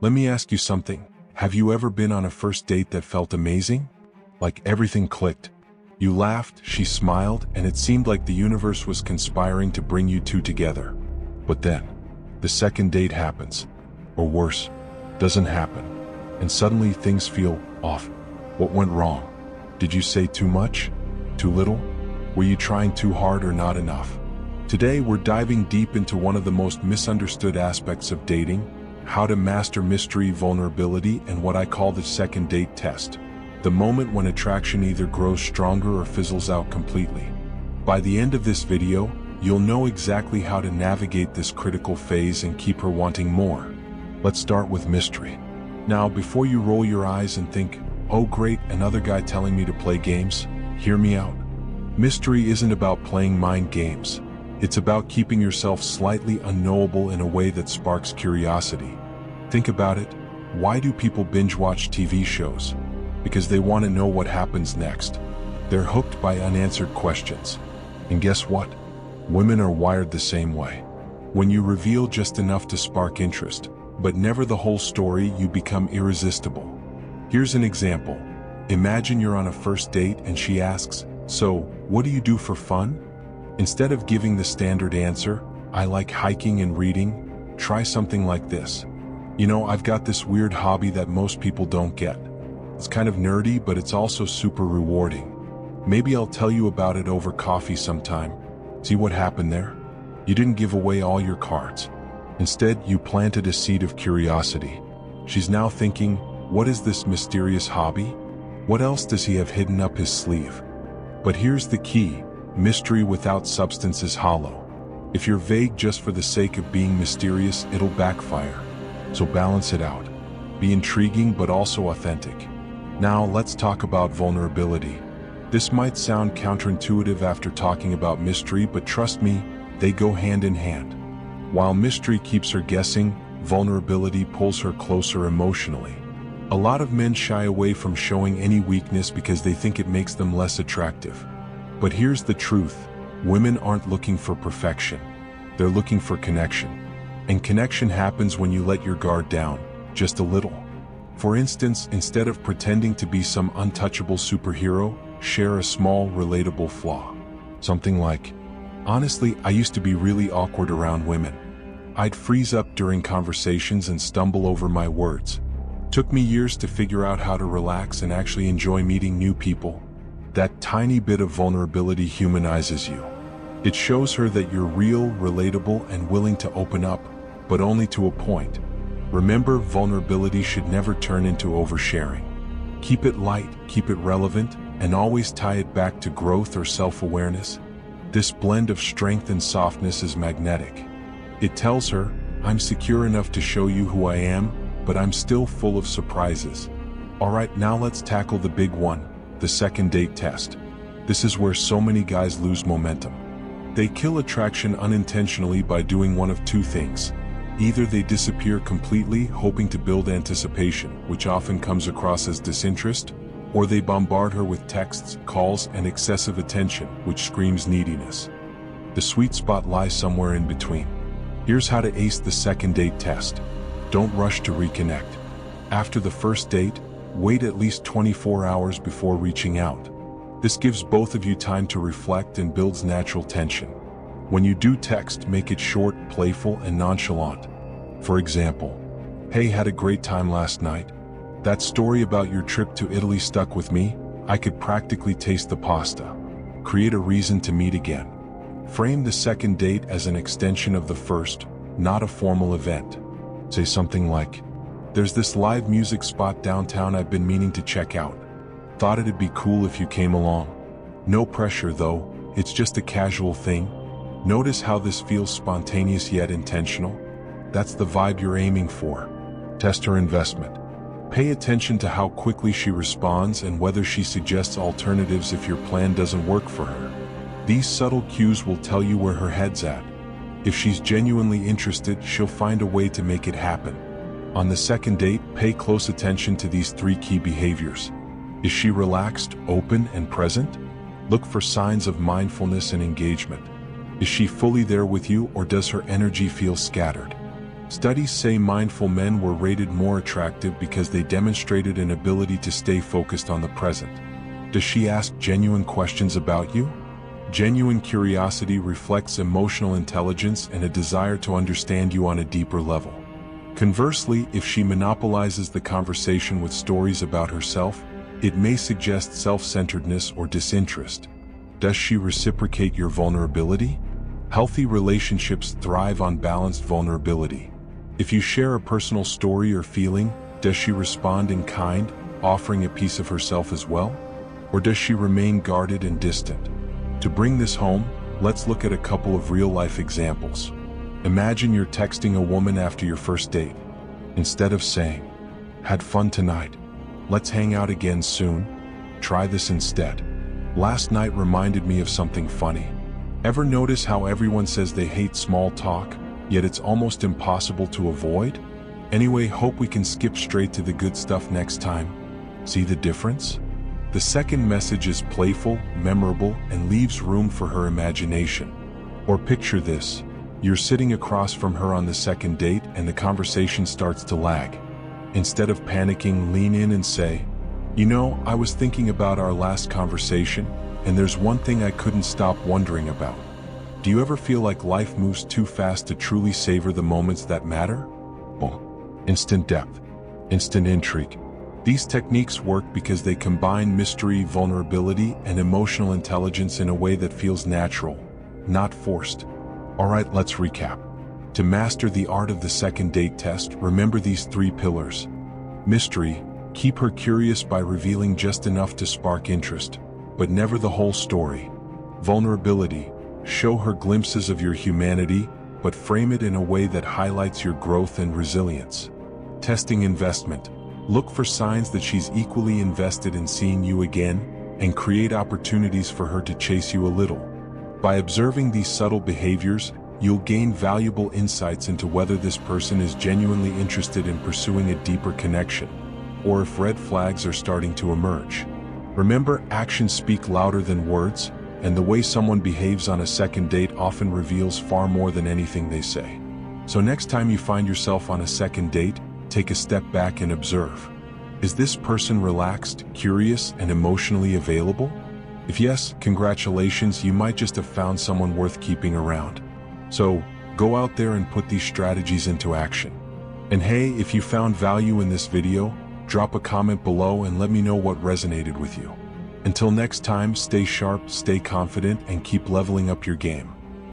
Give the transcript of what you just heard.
Let me ask you something. Have you ever been on a first date that felt amazing? Like everything clicked. You laughed, she smiled, and it seemed like the universe was conspiring to bring you two together. But then, the second date happens. Or worse, doesn't happen. And suddenly things feel off. What went wrong? Did you say too much? Too little? Were you trying too hard or not enough? Today we're diving deep into one of the most misunderstood aspects of dating, how to master mystery, vulnerability, and what I call the second date test. The moment when attraction either grows stronger or fizzles out completely. By the end of this video, you'll know exactly how to navigate this critical phase and keep her wanting more. Let's start with mystery. Now, before you roll your eyes and think, oh great, another guy telling me to play games, hear me out. Mystery isn't about playing mind games. It's about keeping yourself slightly unknowable in a way that sparks curiosity. Think about it. Why do people binge watch TV shows? Because they want to know what happens next. They're hooked by unanswered questions. And guess what? Women are wired the same way. When you reveal just enough to spark interest, but never the whole story, you become irresistible. Here's an example. Imagine you're on a first date and she asks, "So, what do you do for fun?" Instead of giving the standard answer, "I like hiking and reading," try something like this. "You know, I've got this weird hobby that most people don't get. It's kind of nerdy, but it's also super rewarding. Maybe I'll tell you about it over coffee sometime." See what happened there? You didn't give away all your cards. Instead, you planted a seed of curiosity. She's now thinking, what is this mysterious hobby? What else does he have hidden up his sleeve? But here's the key. Mystery without substance is hollow. If you're vague just for the sake of being mysterious, it'll backfire. So balance it out. Be intriguing but also authentic. Now let's talk about vulnerability. This might sound counterintuitive after talking about mystery, but trust me, they go hand in hand. While mystery keeps her guessing, vulnerability pulls her closer emotionally. A lot of men shy away from showing any weakness because they think it makes them less attractive. But here's the truth. Women aren't looking for perfection. They're looking for connection. And connection happens when you let your guard down, just a little. For instance, instead of pretending to be some untouchable superhero, share a small, relatable flaw. Something like, "Honestly, I used to be really awkward around women. I'd freeze up during conversations and stumble over my words. Took me years to figure out how to relax and actually enjoy meeting new people." That tiny bit of vulnerability humanizes you. It shows her that you're real, relatable, and willing to open up, but only to a point. Remember, vulnerability should never turn into oversharing. Keep it light, keep it relevant, and always tie it back to growth or self-awareness. This blend of strength and softness is magnetic. It tells her, I'm secure enough to show you who I am, but I'm still full of surprises. Alright, now let's tackle the big one, the second date test. This is where so many guys lose momentum. They kill attraction unintentionally by doing one of two things. Either they disappear completely, hoping to build anticipation, which often comes across as disinterest, or they bombard her with texts, calls, and excessive attention, which screams neediness. The sweet spot lies somewhere in between. Here's how to ace the second date test. Don't rush to reconnect. After the first date, wait at least 24 hours before reaching out. This gives both of you time to reflect and builds natural tension. When you do text, make it short, playful, and nonchalant. For example, "Hey, had a great time last night. That story about your trip to Italy stuck with me. I could practically taste the pasta." Create a reason to meet again. Frame the second date as an extension of the first, not a formal event. Say something like, "There's this live music spot downtown I've been meaning to check out. Thought it'd be cool if you came along." No pressure though, it's just a casual thing. Notice how this feels spontaneous yet intentional. That's the vibe you're aiming for. Test her investment. Pay attention to how quickly she responds and whether she suggests alternatives if your plan doesn't work for her. These subtle cues will tell you where her head's at. If she's genuinely interested, she'll find a way to make it happen. On the second date, pay close attention to these 3 key behaviors. Is she relaxed, open, and present? Look for signs of mindfulness and engagement. Is she fully there with you, or does her energy feel scattered? Studies say mindful men were rated more attractive because they demonstrated an ability to stay focused on the present. Does she ask genuine questions about you? Genuine curiosity reflects emotional intelligence and a desire to understand you on a deeper level. Conversely, if she monopolizes the conversation with stories about herself, it may suggest self-centeredness or disinterest. Does she reciprocate your vulnerability? Healthy relationships thrive on balanced vulnerability. If you share a personal story or feeling, does she respond in kind, offering a piece of herself as well? Or does she remain guarded and distant? To bring this home, let's look at a couple of real-life examples. Imagine you're texting a woman after your first date. Instead of saying, "Had fun tonight. Let's hang out again soon," try this instead. "Last night reminded me of something funny." Ever notice how everyone says they hate small talk, yet it's almost impossible to avoid? Anyway, hope we can skip straight to the good stuff next time. See the difference? The second message is playful, memorable, and leaves room for her imagination. Or picture this. You're sitting across from her on the second date and the conversation starts to lag. Instead of panicking, lean in and say, "You know, I was thinking about our last conversation, and there's one thing I couldn't stop wondering about." Do you ever feel like life moves too fast to truly savor the moments that matter? Boom. Instant depth. Instant intrigue. These techniques work because they combine mystery, vulnerability, and emotional intelligence in a way that feels natural, not forced. Alright, let's recap. To master the art of the second date test, remember these 3 pillars. Mystery. Keep her curious by revealing just enough to spark interest, but never the whole story. Vulnerability. Show her glimpses of your humanity, but frame it in a way that highlights your growth and resilience. Testing investment. Look for signs that she's equally invested in seeing you again, and create opportunities for her to chase you a little. By observing these subtle behaviors, you'll gain valuable insights into whether this person is genuinely interested in pursuing a deeper connection, or if red flags are starting to emerge. Remember, actions speak louder than words, and the way someone behaves on a second date often reveals far more than anything they say. So next time you find yourself on a second date, take a step back and observe. Is this person relaxed, curious, and emotionally available? If yes, congratulations, you might just have found someone worth keeping around. So, go out there and put these strategies into action. And hey, if you found value in this video, drop a comment below and let me know what resonated with you. Until next time, stay sharp, stay confident, and keep leveling up your game.